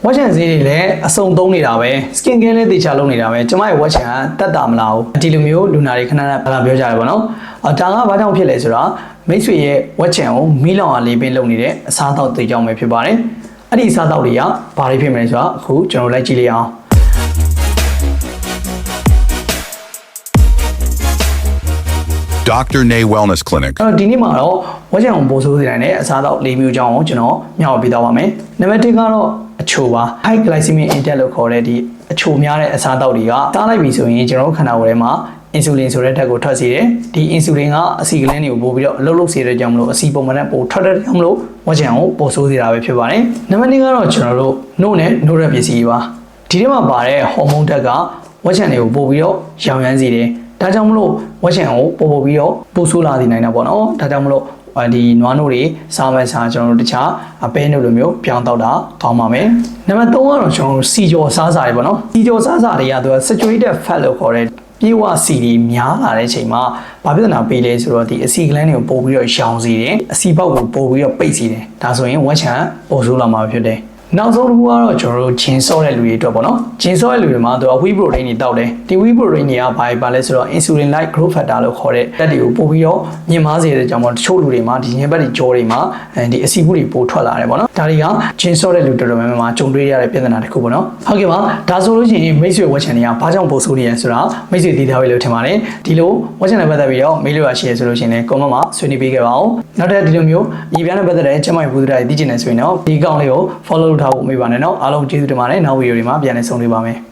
ဝက်ချန်ဈေးတွေလည်းအစုံသုံးနေတာပဲ skin care လည်းတေချာလုပ်နေတာပဲကျမရဲ့ဝက်ချန်ကတက်တာမလားဒီလိုမျိုးလူနာတွေခဏခဏပြောကြတယ်ပေါ့နော်ဒါကဘာကြောင့်ဖြစ်လဲဆိုတော့မိတ်ဆွေရဲ့ဝက်ချန်ကိုမီးလောင်အားလေးပင်လုပ်နေတဲ့အစားအသောက်တွေကြောင့်ပဲဖြစ်ပါတယ်အဲ့ဒီအစားအသောက်တွေကဘာတွေဖြစ်မလဲဆိုတော့အခုကျွန်တော်လိုက်ကြည့်လိုက်အောင်Dr. Nay Wellness Clinic ဒီနေ့မှာတော့ဝက်ချန်ကိုပို့ဆိုးစေနိုင်တဲ့အစားအသောက်၄မျိုးကြောင်းကိုကျွန်တော်မျှဝေပေးသွားပါမယ်နံပါတ်1ကတော့အချိုပါ high glycemic index လို့ခေါ်တဲ့ဒီအချိုများတဲ့အစားအသောက်တွေကစားလိုက်ပြီဆိုရင်ကျွန်တော်ခန္ဓာကိုယ်ထဲမှာအင်ဆူလင်ဆိုတဲ့ဓာတ်ကိုထွက်စေတယ်ဒီအင်ဆူလင်ကအဆီကလန်းတွေကိုပို့ပြီးတော့အလုပ်လုပ်စေတဲ့ကြောင့်မလို့အဆီပုံမှန်နဲ့ပို့ထွက်တဲ့ကြောင့်မလို့ဝက်ချန်ကိုပို့ဆိုးစေတာပဲဖြစ်ပါတယ်နံပါတ်2ကတော့ကျွန်တော်တို့နှုတ်နဲ့နှုတ်ရက်ပစ္စည်းပါဒီထဲမှာပါတဲ့ဟော်မုန်းဓာတ်ကဝက်ချန်တွေကိုပို့ပြီးတော့ရောင်ရမ်းစေတယ်ဒါကြောင့်မလို့ဝက်ချန်ကိုပို့ပြီးတော့ပို့ဆိုးလာစေနိုင်တာပေါ့နော်ဒါကြောင့်မလို့ဒီနွားနို့တွေစားမဲ့စားကျွန်တော်တို့တခြားအပဲနို့လိုမျိုးပြောင်းတော့တာကောင်းပါမယ်နံပါတ်3ကတော့ကျွန်တော်တို့စီကြော်စားစာတွေပေါ့နော်စီကြော်စားစာတွေကသူက saturated fat လို့ခေါ်တဲ့ပြေဝစီတွေများလာတဲ့အချိန်မှာဘာပြဿနာပေးလဲဆိုတော့ဒီအဆီကလန်းတွေကိုပို့ပြီးတော့ရှောင်စေတယ်အဆီပေါက်ကိုပို့ပြီးတော့ပိတ်စေတယ်ဒါဆိုရင်ဝက်ချန်ပို့ဆိုးလာမှာဖြစ်တယ်နောက်ဆုံးတစ်ခုကတော့ကျွန်တော်တို့ဂျင်းစောတဲ့လူတွေအတွက်ပေါ့နော်ဂျင်းစောတဲ့လူတွေမှာသူက whey protein တွေတောက်တယ်ဒီ whey protein တွေကဘာလဲဆိုတော့ insulin like growth factor လို့ခေါ်တဲ့ဓာတ်တွေကိုပို့ပြီးတော့မြင့်မားစေတဲ့ကြောင့်မို့တချို့လူတွေမှာဒီညင်ဘက်တွေကြောတွေမှာဒီအဆီဘူးတွေပို့ထွက်လာတယ်ပေါ့နော်ဒါတွေကဂျင်းစောတဲ့လူတော်တော်များများမှာကြုံတွေ့ရတဲ့ပြဿနာတစ်ခုပေါ့နော်ဟုတ်ကဲ့ပါဒါဆိုလို့ရှိရင်မိတ်ဆွေဝက်ချန်တွေကဘာကြောင့်ပို့ဆိုးနေရဆိုတာမိတ်ဆွေသိထားပြီလို့ထင်ပါတယ်ဒီလိုဝက်ချန်နဲ့ပတ်သက်ပြီးတော့မေးလို့ရရှိရဆိုလို့ရှိရင်လည်း comment မှာဆွေးနွေးပေးခဲ့ပါဦးနောက်ထပ်ဒီလိုမျိုးညီပြားနဲ့ပတ်သက်တဲ့ကျမရဲ့ဘူးဒရာတွေသိချင်နေဆိုရင်တော့ဒီအကောင့်လေးကို follow လုပ်ထားဖို့မေးပါနဲ့နော်အားလုံးကျေးဇူးတင်ပါတယ်နောက်ဗီဒီယိုတွေမှာပြန်လည်ဆုံတွေ့ပါမယ်